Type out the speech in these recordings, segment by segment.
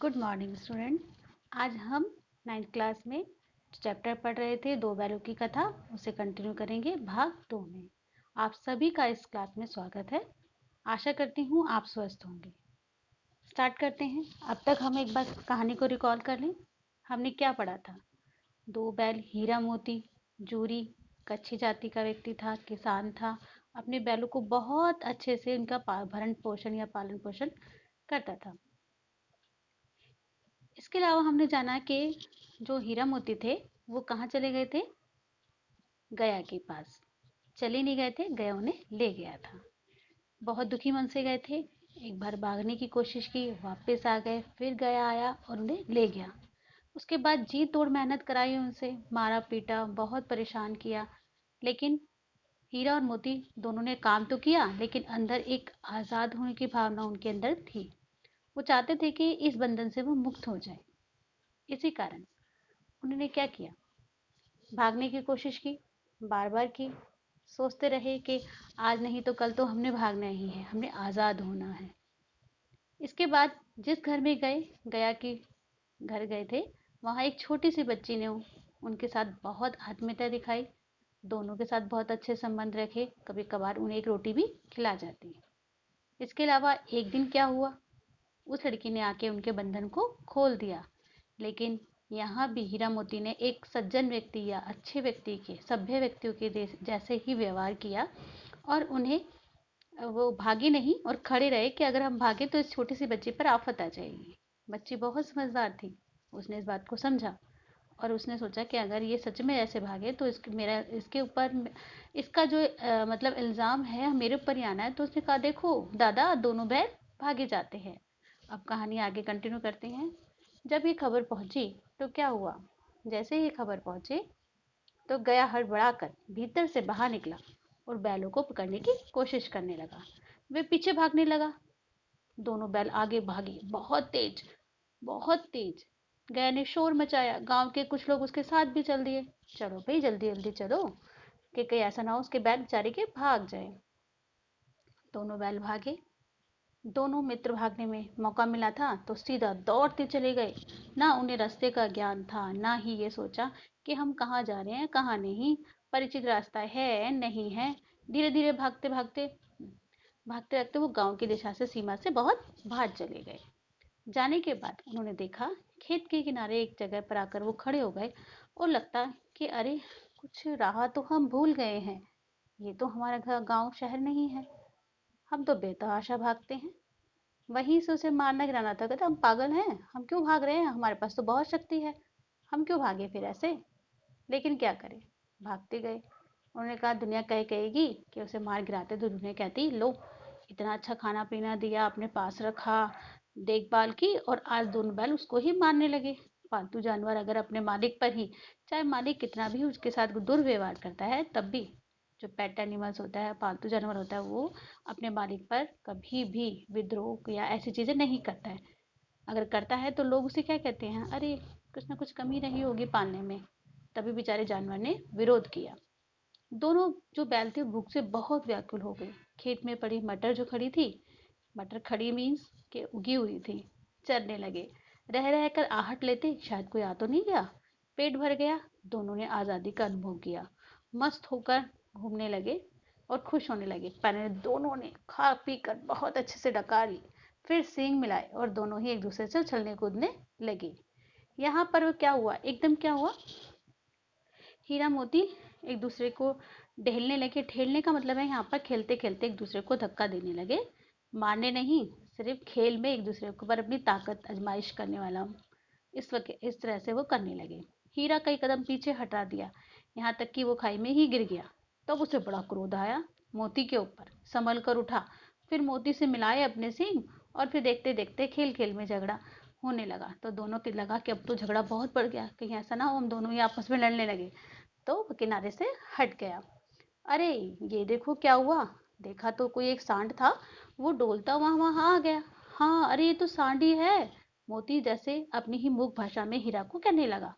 Good morning student. आज हम 9th class में चैप्टर पढ़ रहे थे दो बैलों की कथा, उसे कंटिन्यू करेंगे भाग 2 में। आप सभी का इस क्लास में स्वागत है। आशा करती हूँ आप स्वस्थ होंगे। स्टार्ट करते हैं। अब तक हम एक बार कहानी को रिकॉल कर लें। हमने क्या पढ़ा था? दो बैल हीरा मोती जूरी कच्छी जाति का व्यक्ति था, किसान था। अपने बैलों को बहुत अच्छे से उनका भरण पोषण या पालन पोषण करता था। इसके अलावा हमने जाना कि जो हीरा मोती थे वो कहाँ चले गए थे? गया के पास। चले नहीं गए थे, गया उन्हें ले गया था। बहुत दुखी मन से गए थे। एक बार भागने की कोशिश की, वापस आ गए, फिर गया आया और उन्हें ले गया। उसके बाद जी तोड़ मेहनत कराई उनसे, मारा पीटा, बहुत परेशान किया। लेकिन हीरा और मोती दोनों ने काम तो किया, लेकिन अंदर एक आज़ाद होने की भावना उनके अंदर थी। वो चाहते थे कि इस बंधन से वो मुक्त हो जाए। इसी कारण उन्होंने क्या किया? भागने की कोशिश की, बार बार की। सोचते रहे कि आज नहीं तो कल तो हमने भागना ही है, हमने आज़ाद होना है। इसके बाद जिस घर में गया के घर गए थे, वहाँ एक छोटी सी बच्ची ने उनके साथ बहुत आत्मीयता दिखाई। दोनों के साथ बहुत अच्छे संबंध रखे, कभी कभार उन्हें एक रोटी भी खिला जाती। इसके अलावा एक दिन क्या हुआ, उस लड़की ने आके उनके बंधन को खोल दिया। लेकिन यहाँ भी हीरा मोती ने एक सज्जन व्यक्ति या अच्छे व्यक्ति के, सभ्य व्यक्तियों के जैसे ही व्यवहार किया और उन्हें वो भागे नहीं और खड़े रहे कि अगर हम भागे तो इस छोटी सी बच्ची पर आफत आ जाएगी। बच्ची बहुत समझदार थी, उसने इस बात को समझा और उसने सोचा कि अगर ये सच में ऐसे भागे तो इसके ऊपर इसका जो मतलब इल्ज़ाम है मेरे ऊपर ही आना है। तो उसने कहा, देखो दादा, दोनों बैल भागे जाते हैं। अब कहानी आगे कंटिन्यू करते हैं। जब ये खबर पहुंची तो क्या हुआ? जैसे ही खबर पहुंची तो गया हड़बड़ाकर भीतर से बाहर निकला और बैलों को पकड़ने की कोशिश करने लगा। वे पीछे भागने लगा। दोनों बैल आगे भागे, बहुत तेज, बहुत तेज। गया ने शोर मचाया, गांव के कुछ लोग उसके साथ भी चल दिए। चलो भाई, जल्दी जल्दी चलो कि कहीं ऐसा ना हो उसके बैल बेचारे के भाग जाए। दोनों बैल भागे। दोनों मित्र भागने में मौका मिला था तो सीधा दौड़ते चले गए। ना उन्हें रास्ते का ज्ञान था, ना ही ये सोचा कि हम कहाँ जा रहे हैं कहाँ नहीं, परिचित रास्ता है नहीं है। धीरे धीरे भागते भागते भागते भागते वो गांव की दिशा से, सीमा से बहुत बाहर चले गए। जाने के बाद उन्होंने देखा, खेत के किनारे एक जगह पर आकर वो खड़े हो गए और लगता कि अरे, कुछ राह तो हम भूल गए हैं। ये तो हमारा गांव शहर नहीं है। हम तो बेतहाशा भागते हैं। वहीं से उसे मारना गिराना था। कहता, हम पागल हैं, हम क्यों भाग रहे हैं, हमारे पास तो बहुत शक्ति है, हम क्यों भागे फिर ऐसे। लेकिन क्या करें, भागते गए। उन्होंने कहा, दुनिया कहेगी कि उसे मार गिराते तो दुनिया कहती, लो इतना अच्छा खाना पीना दिया, अपने पास रखा, देखभाल की, और आज दोनों बैल उसको ही मारने लगे। पालतू जानवर अगर अपने मालिक पर ही, चाहे मालिक कितना भी उसके साथ दुर्व्यवहार करता है, तब भी जो पेट एनिमल्स होता है, पालतू जानवर होता है, वो अपने मालिक पर कभी भी विद्रोह या ऐसी चीजें नहीं करता है। अगर करता है तो लोग उसे क्या कहते हैं, अरे कुछ ना कुछ कमी रही होगी पालने में। तभी बेचारे जानवर ने विरोध किया। दोनों जो बैल थे भूख से बहुत व्याकुल हो गए। खेत में पड़ी मटर जो खड़ी थी, मटर खड़ी मीन्स के उगी हुई थी, चरने लगे। रह रह कर आहट लेते, शायद कोई आ तो नहीं गया। पेट भर गया। दोनों ने आज़ादी का अनुभव किया, मस्त होकर घूमने लगे और खुश होने लगे। पहले दोनों ने खा पी कर बहुत अच्छे से डकार ली, फिर सींग मिलाए और दोनों ही एक दूसरे से उछलने कूदने लगे। यहाँ पर वो क्या हुआ, एकदम क्या हुआ, हीरा मोती एक दूसरे को ढेलने लगे। ठेलने का मतलब है यहाँ पर खेलते खेलते एक दूसरे को धक्का देने लगे, मारने नहीं, सिर्फ खेल में एक दूसरे के ऊपर अपनी ताकत आजमाइश करने वाला। इस तरह से वो करने लगे। हीरा कई कदम पीछे हटा दिया, यहाँ तक कि वो खाई में ही गिर गया। तब उसे बड़ा क्रोध आया मोती के ऊपर। संभल कर उठा, फिर मोती से मिलाए अपने सींग, और फिर देखते देखते खेल खेल में झगड़ा होने लगा। तो दोनों को लगा कि अब तो झगड़ा बहुत बढ़ गया, कहीं ऐसा ना हो हम दोनों ही आपस में लड़ने लगे। तो वो किनारे से हट गया। अरे, ये देखो क्या हुआ। देखा तो कोई एक सांड था, वो डोलता वहां वहां आ गया। हाँ, अरे ये तो सांड ही है, मोती जैसे अपनी ही मूक भाषा में हीरा को कहने लगा।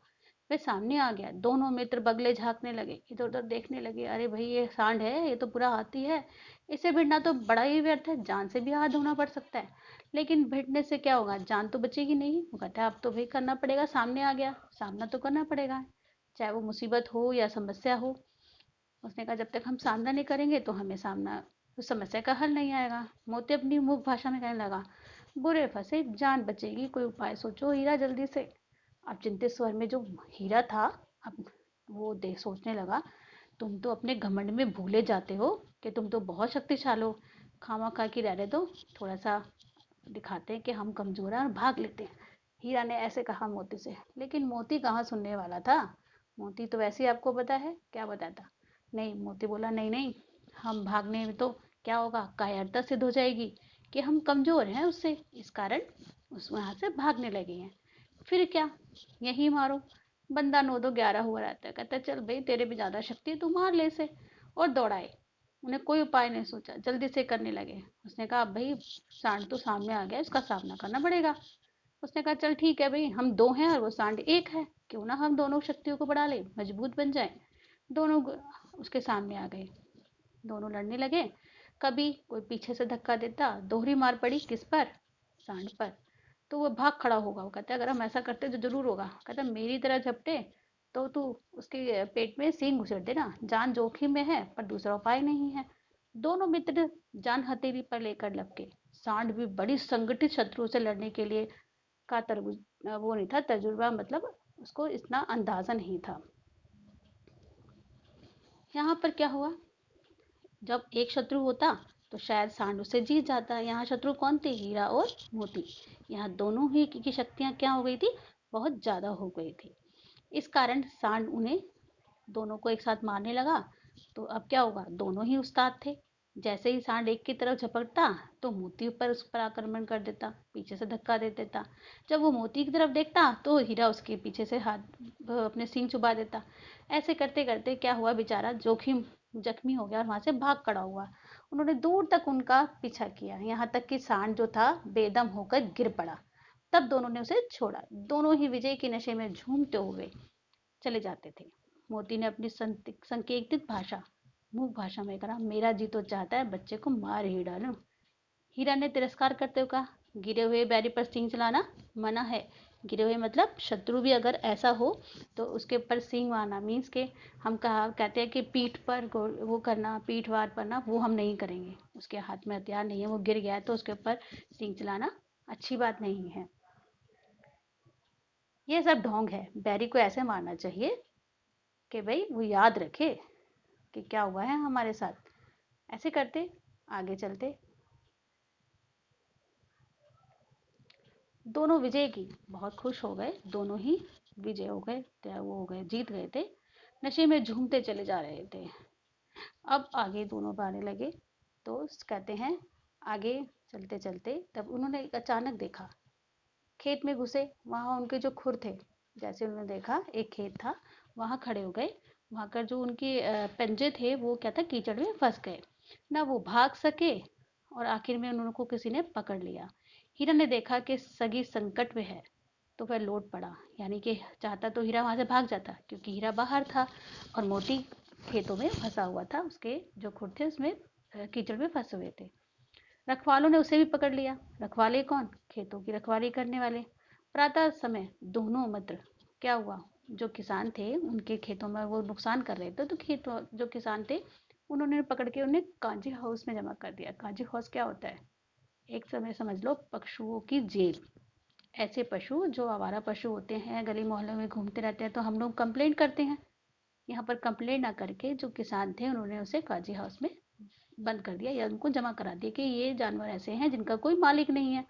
वे सामने आ गया। दोनों मित्र बगले झाँकने लगे, इधर-उधर देखने लगे। अरे भई ये सांड है, ये तो बुरा हाथी है। इसे भिड़ना तो बड़ा ही व्यर्थ है, जान से भी हाथ धोना पड़ सकता है। लेकिन भिड़ने से क्या होगा? जान तो बचेगी नहीं। वो कहता है अब तो भई करना पड़ेगा, सामने आ गया, सामना तो करना पड़ेगा। चाहे वो मुसीबत हो या समस्या हो। उसने कहा जब तक हम सामना नहीं करेंगे तो हमें सामना उस समस्या का हल नहीं आएगा। मोती अपनी मूक भाषा में कहने लगा, बुरे फंसे, जान बचेगी, कोई उपाय सोचो हीरा जल्दी से। अब चिंतित स्वर में जो हीरा था, अब वो देख सोचने लगा, तुम तो अपने घमंड में भूले जाते हो कि तुम तो बहुत शक्तिशाली हो। खामा खा की रहने दो, थोड़ा सा दिखाते हैं कि हम कमजोर हैं और भाग लेते हैं। हीरा ने ऐसे कहा मोती से, लेकिन मोती कहाँ सुनने वाला था। मोती तो वैसे ही आपको पता है क्या बताता। नहीं, मोती बोला नहीं नहीं, हम भागने में तो क्या होगा, कायरता सिद्ध हो जाएगी कि हम कमजोर हैं उससे, इस कारण उस वहां से भागने लगे हैं। फिर क्या, यही मारो। बंदा 9 दो 11 हुआ रहता है। कहता है चल भाई तेरे भी ज्यादा शक्ति है, तू मार ले इसे। और दौड़ाए। उन्हें कोई उपाय नहीं सोचा, जल्दी से करने लगे। उसने कहा अब भाई सांड तो सामने आ गया, इसका सामना करना पड़ेगा। उसने कहा चल ठीक है भाई, हम दो हैं और वो सांड एक है, क्यों ना हम दोनों शक्तियों को बढ़ा ले, मजबूत बन जाए। दोनों उसके सामने आ गए। दोनों लड़ने लगे। कभी कोई पीछे से धक्का देता, दोहरी मार पड़ी किस पर, सांड पर। तो वो भाग खड़ा होगा। वो कहता है अगर हम ऐसा करते तो जरूर होगा। कहता है मेरी तरह झपटे तो तू उसके पेट में सींग घुसेड़ देना, जान जोखिम में है पर दूसरा उपाय नहीं है। दोनों मित्र जान हथेली पर लेकर लपके। सांड भी बड़ी संगठित शत्रु से लड़ने के लिए का तरबूज वो नहीं था, तजुर्बा मतलब उसको इतना अंदाजा नहीं था। यहाँ पर क्या हुआ, जब एक शत्रु होता तो शायद सांड उससे जीत जाता। यहाँ शत्रु कौन थे, हीरा और मोती। यहाँ दोनों ही की शक्तियां क्या हो गई थी, बहुत ज्यादा हो गई थी। इस कारण सांड उन्हें दोनों को एक साथ मारने लगा। तो अब क्या होगा, दोनों ही उस्ताद थे। जैसे ही सांड एक की तरफ झपकता तो मोती पर उस पर आक्रमण कर देता, पीछे से धक्का दे देता। जब वो मोती की तरफ देखता तो हीरा उसके पीछे से हाथ अपने सींग चुबा देता। ऐसे करते करते क्या हुआ, बेचारा जोखिम जख्मी हो गया और वहां से भाग खड़ा हुआ। उन्होंने दूर तक उनका पीछा किया, यहाँ तक कि सांड जो था बेदम होकर गिर पड़ा। तब दोनों ने उसे छोड़ा। दोनों ही विजय के नशे में झूमते हुए चले जाते थे। मोती ने अपनी संकेतित भाषा मूक भाषा में कहा, मेरा जी तो चाहता है बच्चे को मार ही डालूं। हीरा ने तिरस्कार करते हुए कहा, गिरे हुए बैरी पर सींग चलाना मना है। गिरे हुए मतलब शत्रु भी अगर ऐसा हो तो उसके ऊपर सींग मारना मीन्स के हम कहा कहते हैं कि पीठ पर वो करना, पीठ वार करना, वो हम नहीं करेंगे। उसके हाथ में हथियार नहीं है, वो गिर गया है तो उसके ऊपर सींग चलाना अच्छी बात नहीं है। ये सब ढोंग है। बैरी को ऐसे मारना चाहिए कि भाई वो याद रखे कि क्या हुआ है हमारे साथ। ऐसे करते आगे चलते दोनों विजय की बहुत खुश हो गए। दोनों ही विजय हो गए, वो हो गए, जीत गए थे। नशे में झूमते चले जा रहे थे। अब आगे दोनों बढ़ने लगे। तो कहते हैं आगे चलते चलते तब उन्होंने एक अचानक देखा, खेत में घुसे। वहां उनके जो खुर थे, जैसे उन्होंने देखा एक खेत था, वहां खड़े हो गए। वहां का जो उनके पंजे थे वो क्या था, कीचड़ में फंस गए। ना वो भाग सके और आखिर में उनको किसी ने पकड़ लिया। हीरा ने देखा कि सगी संकट में है तो वह लौट पड़ा। यानी कि चाहता तो हीरा वहां से भाग जाता क्योंकि हीरा बाहर था और मोती खेतों में फंसा हुआ था, उसके जो खुर थे उसमें कीचड़ में फंसे हुए थे। रखवालों ने उसे भी पकड़ लिया। रखवाले कौन, खेतों की रखवाली करने वाले। प्रातः समय दोनों मित्र क्या हुआ, जो किसान थे उनके खेतों में वो नुकसान कर रहे थे तो खेत जो किसान थे उन्होंने पकड़ के उन्हें कांजी हाउस में जमा कर दिया। कांजी हाउस क्या होता है, एक समय समझ लो पशुओं की जेल। ऐसे पशु जो आवारा पशु होते हैं, गली मोहल्लों में घूमते रहते हैं तो हम लोग कंप्लेंट करते हैं। यहाँ पर कंप्लेंट ना करके जो किसान थे उन्होंने उसे काजी हाउस में बंद कर दिया या उनको जमा करा दिया कि ये जानवर ऐसे हैं जिनका कोई मालिक नहीं है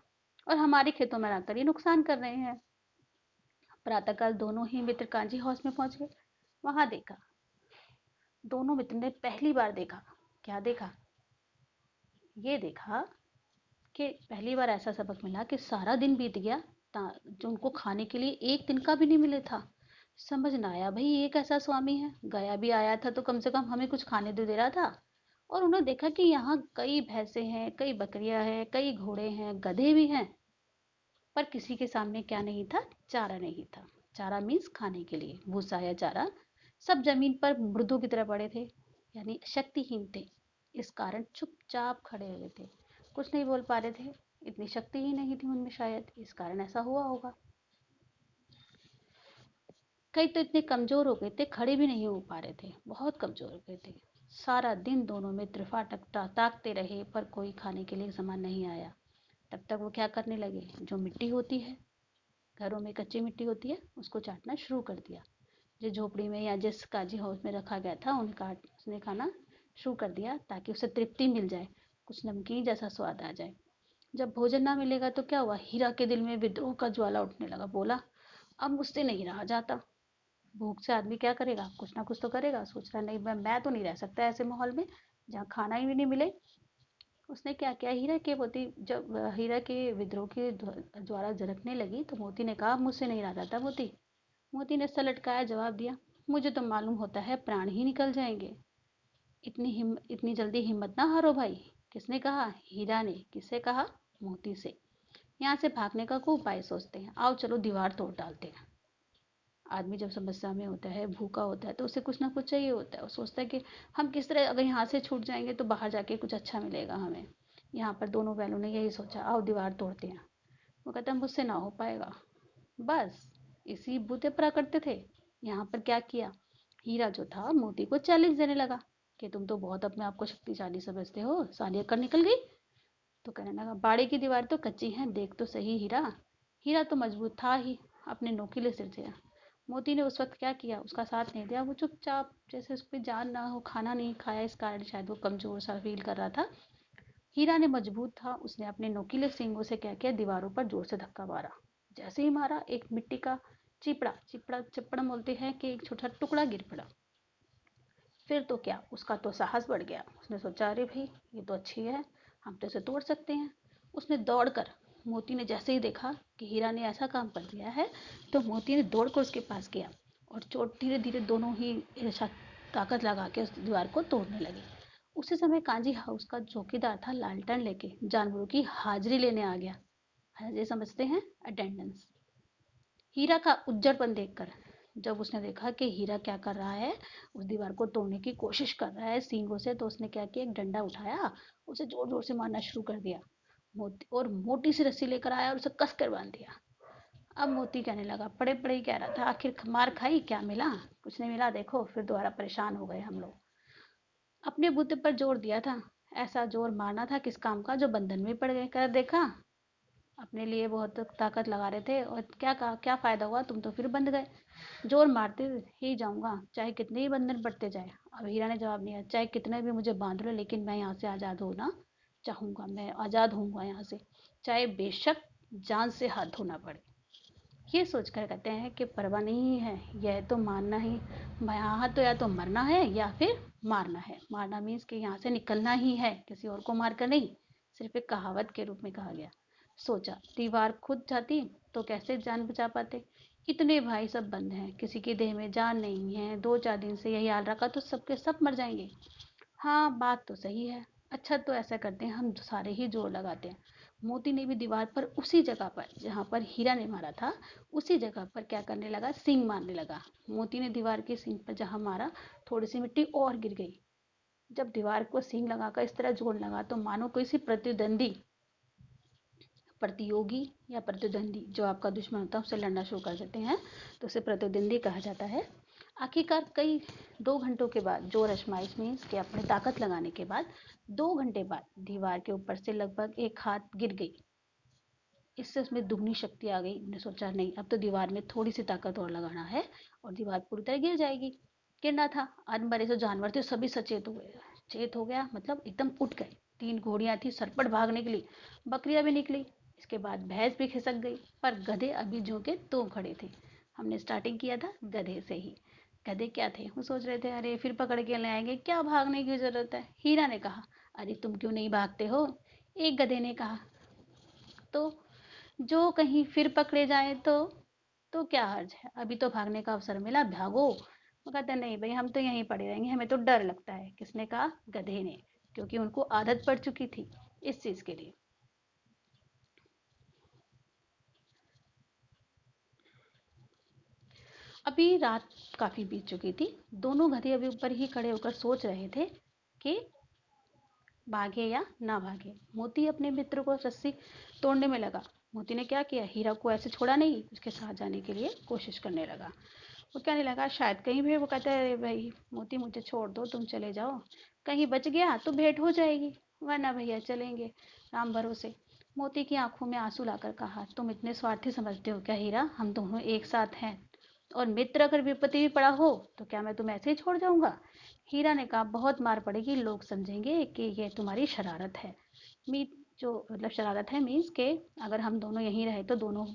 और हमारे खेतों में आकर ये नुकसान कर रहे हैं। प्रातःकाल दोनों ही मित्र कांजी हाउस में पहुंच गए। वहां देखा, दोनों मित्र ने पहली बार देखा, क्या देखा, ये देखा कि पहली बार ऐसा सबक मिला कि सारा दिन बीत गया जो उनको खाने के लिए एक दिन का भी नहीं मिले था। समझ ना आया भाई ये कैसा स्वामी है, गया भी आया था तो कम से कम हमें कुछ खाने तो दे रहा था। और उन्होंने देखा कि यहाँ कई भैंसे हैं, कई बकरियां हैं, कई घोड़े हैं, गधे भी हैं, पर किसी के सामने क्या नहीं था, चारा नहीं था। चारा मीन्स खाने के लिए, भूसा या चारा। सब जमीन पर मुर्दों की तरह पड़े थे, यानी शक्तिहीन थे। इस कारण चुपचाप खड़े हुए थे, कुछ नहीं बोल पा रहे थे। इतनी शक्ति ही नहीं थी उनमें, शायद इस कारण ऐसा हुआ होगा। कई तो इतने कमजोर हो गए थे, खड़े भी नहीं हो पा रहे थे, बहुत कमजोर हो गए थे। सारा दिन दोनों मित्र फाटक ताकते रहे, पर कोई खाने के लिए सामान नहीं आया। तब तक वो क्या करने लगे, जो मिट्टी होती है, घरों में कच्ची मिट्टी होती है, उसको चाटना शुरू कर दिया। जिस झोपड़ी में या जिस काजी हाउस में रखा गया था, उसने खाना शुरू कर दिया, ताकि उसे तृप्ति मिल जाए, कुछ नमकीन जैसा स्वाद आ जाए। जब भोजन ना मिलेगा तो क्या हुआ, हीरा के दिल में विद्रोह का ज्वाला उठने लगा। बोला, अब मुझसे नहीं रहा जाता। भूख से आदमी क्या करेगा, कुछ ना कुछ तो करेगा। सोच रहा, नहीं मैं तो नहीं रह सकता ऐसे माहौल में जहाँ खाना ही भी नहीं मिले। उसने क्या किया, जब हीरा के विद्रोह की ज्वाला जरकने लगी तो मोती ने कहा, मुझसे नहीं रहा जाता मोती। मोती ने सर लटकाया, जवाब दिया, मुझे तो मालूम होता है प्राण ही निकल जाएंगे। इतनी जल्दी हिम्मत ना हारो भाई। किसने कहा, हीरा ने। किससे कहा, मोती से। यहाँ से भागने का कोई उपाय सोचते हैं, आओ चलो दीवार तोड़ डालते हैं। आदमी जब समस्या में होता है, भूखा होता है, तो उसे कुछ ना कुछ चाहिए होता है। वो सोचता है कि हम किस तरह, अगर यहाँ से छूट जाएंगे तो बाहर जाके कुछ अच्छा मिलेगा हमें। यहाँ पर दोनों बैलों ने यही सोचा, आओ दीवार तोड़ते हैं। वो कहता है, मुझसे ना हो पाएगा। बस इसी बूते पर करते थे। यहाँ पर क्या किया, हीरा जो था मोती को चैलेंज देने लगा कि तुम तो बहुत अपने आप को शक्तिशाली समझते हो, सालिया कर निकल गई। तो कहने लगा, बाड़े की दीवार तो कच्ची है, देख तो सही हीरा। हीरा तो मजबूत था ही, अपने नोकीले सिर से। मोती ने उस वक्त क्या किया, उसका साथ नहीं दिया। वो चुपचाप, जैसे उस पर जान ना हो, खाना नहीं खाया, इस कारण शायद वो कमजोर सा फील कर रहा था। हीरा ने मजबूत था, उसने अपने नोकीले सींगों से क्या किया, दीवारों पर जोर से धक्का मारा। जैसे ही मारा, एक मिट्टी का चिपड़ा चिपड़ा चिपड़ा बोलते हैं कि एक छोटा टुकड़ा गिर पड़ा। फिर तो क्या, उसका तो साहस बढ़ गया। उसने सोचा, अरे भाई ये तो अच्छी है, हम तो इसे तोड़ सकते हैं। उसने दौड़कर, मोती ने जैसे ही देखा कि हीरा ने ऐसा काम कर दिया है, तो मोती ने दौड़कर उसके पास गया और चोट धीरे धीरे दोनों ही ऐसा ताकत लगा के उस दीवार को तोड़ने लगे। उसी समय कांजी हाउस का चौकीदार था, लालटेन लेके जानवरों की हाजिरी लेने आ गया। हाजिरी समझते हैं, अटेंडेंस। हीरा का उज्जड़पन देखकर, जब उसने देखा कि हीरा क्या कर रहा है, उस दीवार को तोड़ने की कोशिश कर रहा है सींगों से, तो उसने क्या किया, एक डंडा उठाया, उसे जोर जोर से मारना शुरू कर दिया। मोती और मोटी सी रस्सी लेकर आया और उसे कस कर बांध दिया। अब मोती कहने लगा, पड़े पड़े ही कह रहा था, आखिर मार खाई, क्या मिला, कुछ नहीं मिला। देखो फिर दोबारा परेशान हो गए हम लोग। अपने बूते पर जोर दिया था, ऐसा जोर मारना था किस काम का, जो बंधन में पड़ गए। कर देखा, अपने लिए बहुत ताकत लगा रहे थे और क्या फायदा हुआ, तुम तो फिर बंध गए। जोर मारते ही जाऊंगा, चाहे कितने ही बंधन बढ़ते जाए। अब हीरा ने जवाब दिया, चाहे कितने भी मुझे बांध लो, लेकिन मैं यहाँ से आज़ाद होना चाहूंगा, मैं आज़ाद होऊंगा यहाँ से, चाहे बेशक जान से हाथ धोना पड़े। ये सोचकर कहते हैं कि परवाह नहीं है, यह तो मानना ही, यहाँ तो या तो मरना है या फिर मारना है। मारना मीन्स कि यहाँ से निकलना ही है, किसी और को मार कर नहीं। सिर्फ एक कहावत के रूप में कहा गया। सोचा, दीवार खुद जाती तो कैसे जान बचा पाते। इतने भाई सब बंद हैं, किसी की देह में जान नहीं है, 2-4 दिन से यही हाल रखा तो सबके सब मर जाएंगे। हाँ बात तो सही है। अच्छा तो ऐसा करते हैं, हम सारे ही जोर लगाते हैं। मोती ने भी दीवार पर, उसी जगह पर जहाँ पर हीरा ने मारा था, उसी जगह पर क्या करने लगा, सींग मारने लगा। मोती ने दीवार की सींग पर जहाँ मारा, थोड़ी सी मिट्टी और गिर गई। जब दीवार को सींग लगाकर इस तरह जोर लगा, तो मानो कोई सी प्रतियोगी या प्रतिद्वंदी, जो आपका दुश्मन होता है, उससे लड़ना शुरू कर देते हैं, तो उसे प्रतिद्वंदी कहा जाता है। आखिरकार कई 2 घंटों के बाद, जोर आजमाइश मीन्स के अपने ताकत लगाने के बाद, 2 घंटे बाद दीवार के ऊपर से लगभग एक हाथ गिर गई। इससे उसमें दुगनी शक्ति आ गई। उन्होंने सोचा, नहीं अब तो दीवार में थोड़ी सी ताकत और लगाना है और दीवार पूरी तरह गिर जाएगी। गिरना था। अनबरे जो जानवर थे सभी सचेत हो गए। चेत हो गया मतलब एकदम उठ गए। 3 घोड़ियां थी सरपट भागने के लिए, बकरियां भी निकली, इसके बाद भैंस भी खिसक गई, पर गधे अभी जो के तो खड़े थे। हमने स्टार्टिंग किया था गधे से ही। गधे क्या थे, वो सोच रहे थे, अरे फिर पकड़ के ले आएंगे, क्या भागने की जरूरत है। हीरा ने कहा, अरे तुम क्यों नहीं भागते हो। एक गधे ने कहा, तो जो कहीं फिर पकड़े जाए तो क्या हर्ज है, अभी तो भागने का अवसर मिला, भागो। वो कहते नहीं भाई, हम तो यहीं पड़े रहेंगे, हमें तो डर लगता है। किसने कहा, गधे ने, क्योंकि उनको आदत पड़ चुकी थी इस चीज के लिए। अभी रात काफी बीत चुकी थी। दोनों गधे अभी ऊपर ही खड़े होकर सोच रहे थे कि भागे या ना भागे। मोती अपने मित्र को रस्सी तोड़ने में लगा। मोती ने क्या किया, हीरा को ऐसे छोड़ा नहीं, उसके साथ जाने के लिए कोशिश करने लगा। वो कहने लगा शायद कहीं भी, वो कहता है अरे भाई मोती मुझे छोड़ दो, तुम चले जाओ, कहीं बच गया तो भेंट हो जाएगी, वरना भैया चलेंगे राम भरोसे। मोती की आंखों में आंसू लाकर कहा, तुम इतने स्वार्थी समझते हो क्या हीरा, हम दोनों एक साथ हैं, और मित्र अगर विपत्ति भी पड़ा हो तो क्या मैं तुम्हें ऐसे ही छोड़ जाऊंगा। हीरा ने कहा, बहुत मार पड़ेगी, लोग समझेंगे कि ये तुम्हारी शरारत है। मीत जो मतलब शरारत है मीन्स के अगर हम दोनों यहीं रहे तो दोनों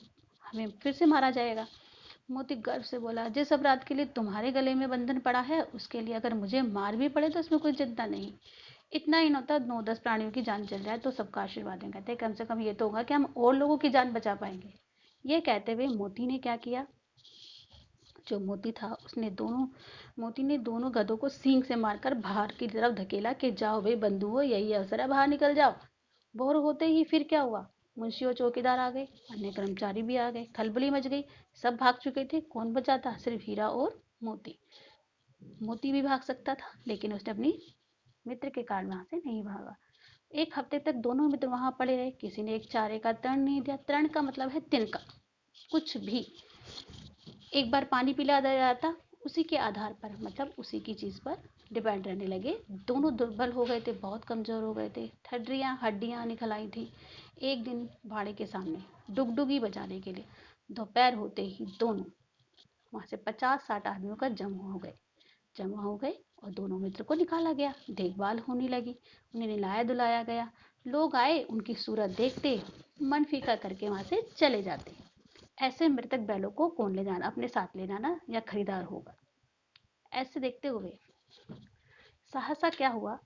हमें फिर से मारा जाएगा। मोती गर्व से बोला, जिस अपराध के लिए तुम्हारे गले में बंधन पड़ा है उसके लिए अगर मुझे मार भी पड़े तो इसमें कोई चिंता नहीं। इतना ही नौता 9-10 प्राणियों की जान चल जाए तो सबका आशीर्वाद है, कहते कम से कम ये तो होगा कि हम और लोगों की जान बचा पाएंगे। ये कहते हुए मोती ने क्या किया, जो मोती था उसने दोनों मोती ने दोनों गधों को सींग से मारकर बाहर की तरफ धकेला कि जाओ भाई बंधुओं, यही अवसर है, बाहर निकल जाओ। भोर होते ही फिर क्या हुआ, मुंशी और चौकीदार आ गए, अन्य कर्मचारी भी आ गए, खलबली मच गई। सब भाग चुके थे, कौन बचा था, सिर्फ हीरा और मोती। मोती भी भाग सकता था लेकिन उसने अपनी मित्र के कारण वहां से नहीं भागा। एक हफ्ते तक दोनों मित्र वहां पड़े रहे, किसी ने एक चारे का तरण नहीं दिया। तरण का मतलब है तिनका, कुछ भी। एक बार पानी पिला दिया जाता, उसी के आधार पर मतलब उसी की चीज पर डिपेंड रहने लगे। दोनों दुर्बल हो गए थे, बहुत कमजोर हो गए थे, ठड्डियां हड्डियां निकल आई थी। एक दिन भाड़े के सामने डुगडुगी बजाने के लिए दोपहर होते ही दोनों वहां से 50-60 आदमियों का जमा हो गए और दोनों मित्र को निकाला गया। देखभाल होने लगी, उन्हें नहलाया धुलाया गया। लोग आए, उनकी सूरत देखते, मन फीका करके वहां से चले जाते। ऐसे मृतक बैलों को कौन ले जाना, अपने साथ ले जाना या खरीदार होगा। ऐसे देखते हुए सहसा क्या हुआ,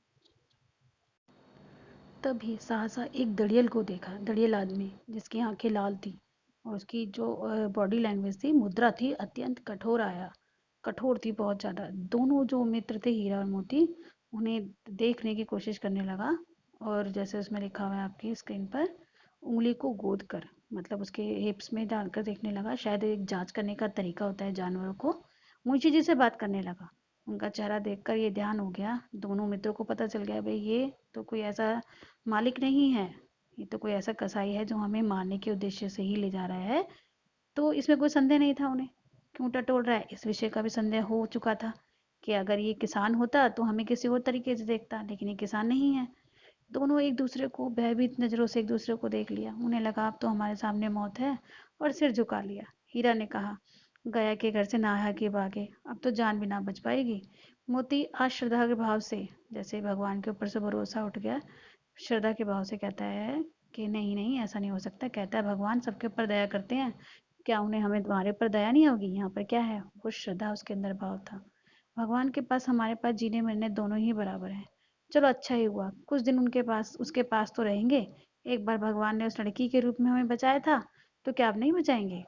तभी सहसा एक दड़ियल को देखा, दड़ियल आदमी जिसकी आंखें लाल थी और उसकी जो बॉडी लैंग्वेज थी, मुद्रा थी, अत्यंत कठोर आया, कठोर थी बहुत ज्यादा। दोनों जो मित्र थे हीरा और मोती, उन्हें देखने की कोशिश करने लगा और जैसे उसमें लिखा हुआ है आपकी स्क्रीन पर, उंगली को गोद कर मतलब उसके हिप्स में डालकर देखने लगा, शायद एक जांच करने का तरीका होता है जानवरों को। मुंशी जी से बात करने लगा। उनका चेहरा देखकर ये ध्यान हो गया, दोनों मित्रों को पता चल गया भाई ये तो कोई ऐसा मालिक नहीं है, ये तो कोई ऐसा कसाई है जो हमें मारने के उद्देश्य से ही ले जा रहा है। तो इसमें कोई संदेह नहीं था उन्हें, क्यों टटोल रहा है इस विषय का भी संदेह हो चुका था कि अगर ये किसान होता तो हमें किसी और तरीके से देखता, लेकिन ये किसान नहीं है। दोनों एक दूसरे को भयभीत नजरों से एक दूसरे को देख लिया, उन्हें लगा अब तो हमारे सामने मौत है, और सिर झुका लिया। हीरा ने कहा, गया के घर से नहा के भागे, अब तो जान भी ना बच पाएगी। मोती आज श्रद्धा के भाव से, जैसे भगवान के ऊपर से भरोसा उठ गया, श्रद्धा के भाव से कहता है कि नहीं नहीं ऐसा नहीं हो सकता। कहता है भगवान सबके ऊपर दया करते हैं, क्या उन्हें हमें तुम्हारे ऊपर दया नहीं होगी, यहाँ पर क्या है, वो श्रद्धा उसके अंदर भाव था। भगवान के पास हमारे पास जीने मरने दोनों ही बराबर हैं। चलो अच्छा ही हुआ कुछ दिन उनके पास उसके पास तो रहेंगे। एक बार भगवान ने उस लड़की के रूप में हमें बचाया था, तो क्या अब नहीं बचाएंगे।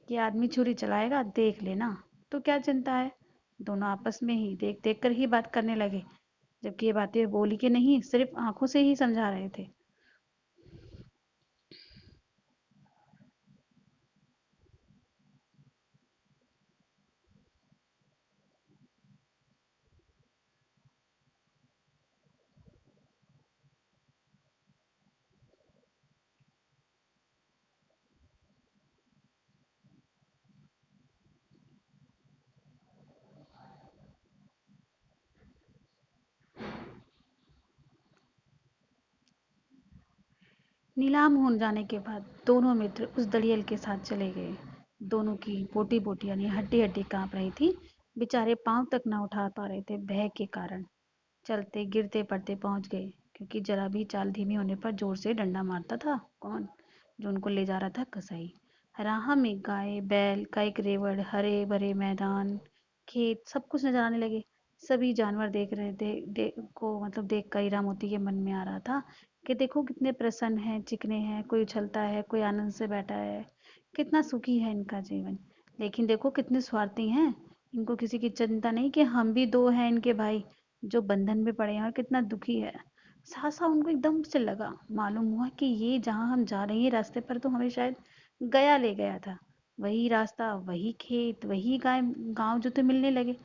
ये आदमी छुरी चलाएगा देख लेना, तो क्या चिंता है। दोनों आपस में ही देख देख कर ही बात करने लगे, जबकि ये बातें बोली के नहीं, सिर्फ आंखों से ही समझा रहे थे। नीलाम हो जाने के बाद दोनों मित्र उस दड़ियल के साथ चले गए। दोनों की बोटी बोटी यानी हड्डी हड्डी कांप रही थी, बेचारे पांव तक ना उठा पा रहे थे भय के कारण। चलते गिरते पड़ते पहुंच गए, क्योंकि जरा भी चाल धीमी होने पर जोर से डंडा मारता था कौन, जो उनको ले जा रहा था कसाई। राह में गाय बैल का एक रेवड़, हरे भरे मैदान, खेत, सब कुछ नजर आने लगे। सभी जानवर देख रहे थे को मतलब देख कर हीरा मोती के मन में आ रहा था कि देखो कितने प्रसन्न हैं, चिकने हैं, कोई उछलता है, कोई आनंद से बैठा है, कितना सुखी है इनका जीवन। लेकिन देखो कितने स्वार्थी हैं, इनको किसी की चिंता नहीं कि हम भी दो हैं इनके भाई जो बंधन में पड़े हैं, और कितना दुखी है। सहसा उनको एकदम से लगा, मालूम हुआ कि ये जहाँ हम जा रहे हैं रास्ते पर तो हमें शायद गया ले गया था। वही रास्ता, वही खेत, वही गाय गांव जो थे मिलने लगे।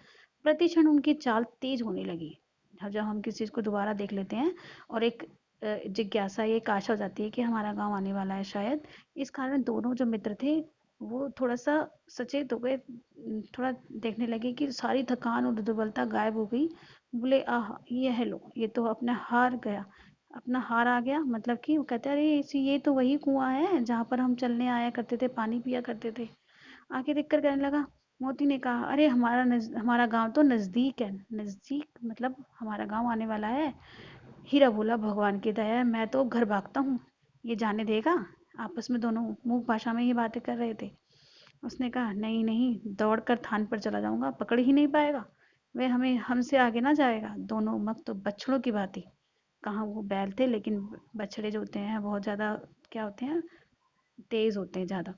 प्रतिक्षण उनकी चाल तेज होने लगी। जब हम किसी चीज को दोबारा देख लेते हैं और एक जिज्ञासा, एक आशा हो जाती है कि हमारा गांव आने वाला है शायद। इस कारण दोनों जो मित्र थे वो थोड़ा सा सचेत हो गए। थोड़ा देखने लगे कि सारी थकान और दुर्बलता गायब हो गई। बोले, आह, ये है लो, ये तो अपना हार गया, अपना हार आ गया। मतलब कि वो कहते हैं, अरे ये तो वही कुआं है जहाँ पर हम चलने आया करते थे, पानी पिया करते थे। आगे देखकर कहने लगा। मोती ने कहा, अरे हमारा गांव तो नजदीक है। नजदीक मतलब हमारा गांव आने वाला है। हीरा बोला, भगवान की दया है, मैं तो घर भागता हूँ, ये जाने देगा। आपस में दोनों मूक भाषा में ही बातें कर रहे थे। उसने कहा, नहीं नहीं, दौड़कर थान पर चला जाऊंगा, पकड़ ही नहीं पाएगा। वह हमें हमसे आगे ना जाएगा। दोनों मग तो बछड़ों की भांति। कहाँ वो बैल थे, लेकिन बछड़े जो होते हैं बहुत ज्यादा क्या होते हैं, तेज होते हैं ज्यादा।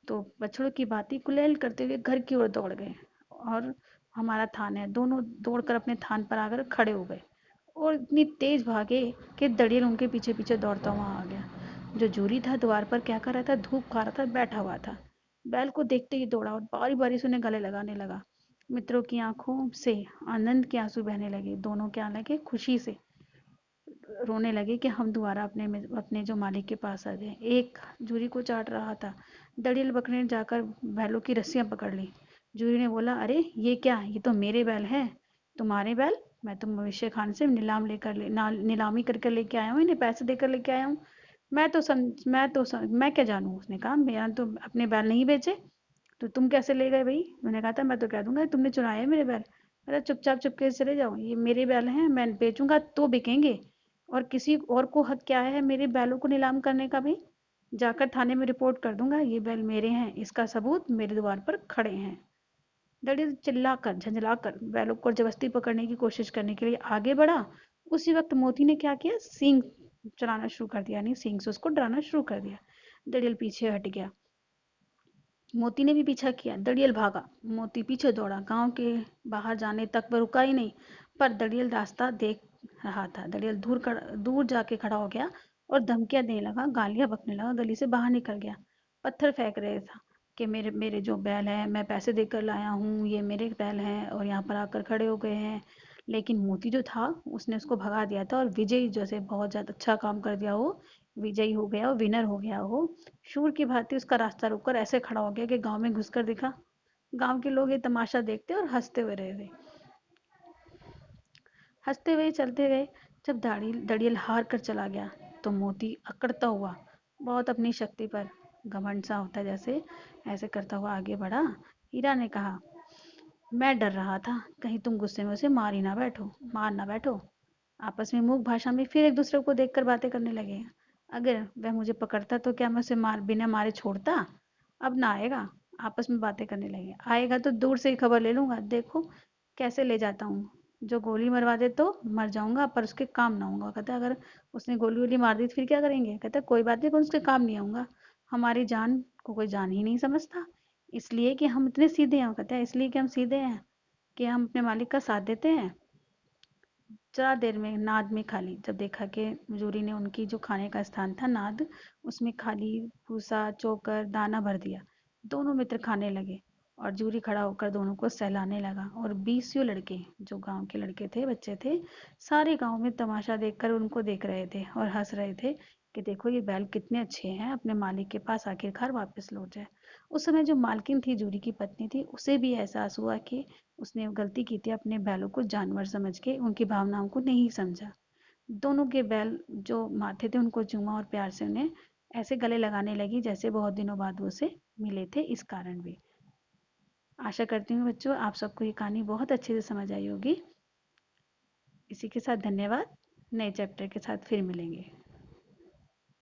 तो बछड़ों की भांति गुलेल करते हुए घर की ओर दौड़ गए। और हमारा थान है, दोनों दौड़कर अपने थान पर आकर खड़े हो गए। और इतनी तेज भागे कि दड़ियल उनके पीछे पीछे दौड़ता वहां आ गया। जो जूरी था द्वार पर क्या कर रहा था, धूप खा रहा था, बैठा हुआ था। बैल को देखते ही दौड़ा और बारी बारी से उन्हें गले लगाने लगा। मित्रों की आंखों से आनंद के आंसू बहने लगे। दोनों क्या लगे, खुशी से रोने लगे कि हम दोबारा अपने जो मालिक के पास आ गए। एक जूरी को चाट रहा था। दड़ियल बकरे ने जाकर बैलों की रस्सियां पकड़ ली। जूरी ने बोला, अरे ये क्या, ये तो मेरे बैल हैं। तुम्हारे बैल? मैं तो मवेशी खान से नीलामी करके लेके आया हूँ, इन्हें पैसे देकर लेके आया हूँ। मैं क्या जानूँ। उसने कहा, मेरा तो अपने बैल नहीं बेचे, तो तुम कैसे ले गए भाई। उन्होंने कहा था, मैं तो कह दूंगा तुमने चुराए हैं मेरे बैल। अरे चुपचाप चुपके से चले जाओ, ये मेरे बैल हैं, मैं बेचूंगा तो बिकेंगे। और किसी और को हक क्या है मेरे बैलों को नीलाम करने का भी। जाकर थाने में रिपोर्ट कर दूंगा, ये बैल मेरे हैं, इसका सबूत मेरे द्वार पर खड़े हैं। दड़ियल चिल्लाकर झंझलाकर बैलों को जबरदस्ती पकड़ने की कोशिश करने के लिए आगे बढ़ा। उसी वक्त मोती ने क्या किया, सींग चलाना शुरू कर दिया, यानी सींग से उसको डराना शुरू कर दिया। दड़ियल पीछे हट गया। मोती ने भी पीछा किया। दड़ियल भागा, मोती पीछे दौड़ा। गांव के बाहर जाने तक वह रुका ही नहीं। पर दड़ियल रास्ता देख रहा था। दड़ियल दूर जाके खड़ा हो गया और धमकियां देने लगा, गालियां बकने लगा, गली से बाहर निकल गया। पत्थर फेंक रहे था कि मेरे मेरे जो बैल है, मैं पैसे देकर लाया हूँ, ये मेरे बैल हैं, और यहाँ पर आकर खड़े हो गए हैं। लेकिन मोती जो था, उसने उसको भगा दिया था और विजयी जैसे बहुत ज्यादा अच्छा काम कर दिया हो, विजयी हो गया हो, विनर हो गया हो, शूर की भांति उसका रास्ता रोककर ऐसे खड़ा हो गया कि गांव में घुसकर दिखा। गांव के लोग ये तमाशा देखते और हंसते हुए रह गए। हंसते हुए चलते गए। जब दड़ियल हार कर चला गया तो मोती अकड़ता हुआ, बहुत अपनी शक्ति पर घमंड सा होता है जैसे, ऐसे करता हुआ आगे बढ़ा। हीरा ने कहा, मैं डर रहा था कहीं तुम गुस्से में उसे मार ना बैठो। आपस में मूक भाषा में फिर एक दूसरे को देखकर बातें करने लगे। अगर वह मुझे पकड़ता तो क्या मैं उसे बिना मारे छोड़ता। अब ना आएगा। आपस में बातें करने लगे। आएगा तो दूर से ही खबर ले लूंगा, देखो कैसे ले जाता हूँ। जो गोली मरवा दे तो मर जाऊंगा, पर उसके काम ना आऊंगा। कहता, अगर उसने गोली वोली मार दी तो फिर क्या करेंगे। कहता, कोई बात नहीं, पर उसके काम नहीं आऊंगा। हमारी जान को कोई जान ही नहीं समझता, इसलिए कि हम इतने सीधे हैं। कहता है, इसलिए कि हम सीधे हैं कि हम अपने मालिक का साथ देते हैं। जरा देर में नाद में खाली, जब देखा कि मजूरी ने उनकी जो खाने का स्थान था नाद, उसमें खाली भूसा चोकर दाना भर दिया। दोनों मित्र खाने लगे और जूरी खड़ा होकर दोनों को सहलाने लगा। और 20 लड़के, जो गांव के लड़के थे, बच्चे थे, सारे गांव में तमाशा देखकर उनको देख रहे थे और हंस रहे थे कि देखो ये बैल कितने अच्छे हैं, अपने मालिक के पास आखिरकार वापस लौट जाए। उस समय जो मालकिन थी, जूरी की पत्नी थी, उसे भी एहसास हुआ कि उसने गलती की थी, अपने बैलों को जानवर समझ के उनकी भावनाओं को नहीं समझा। दोनों के बैल जो माथे थे उनको चूमा और प्यार से उन्हें ऐसे गले लगाने लगी जैसे बहुत दिनों बाद वो उसे मिले थे। इस कारण भी आशा करती हूँ बच्चों, आप सबको ये कहानी बहुत अच्छे से समझ आई होगी। इसी के साथ धन्यवाद। नए चैप्टर के साथ फिर मिलेंगे।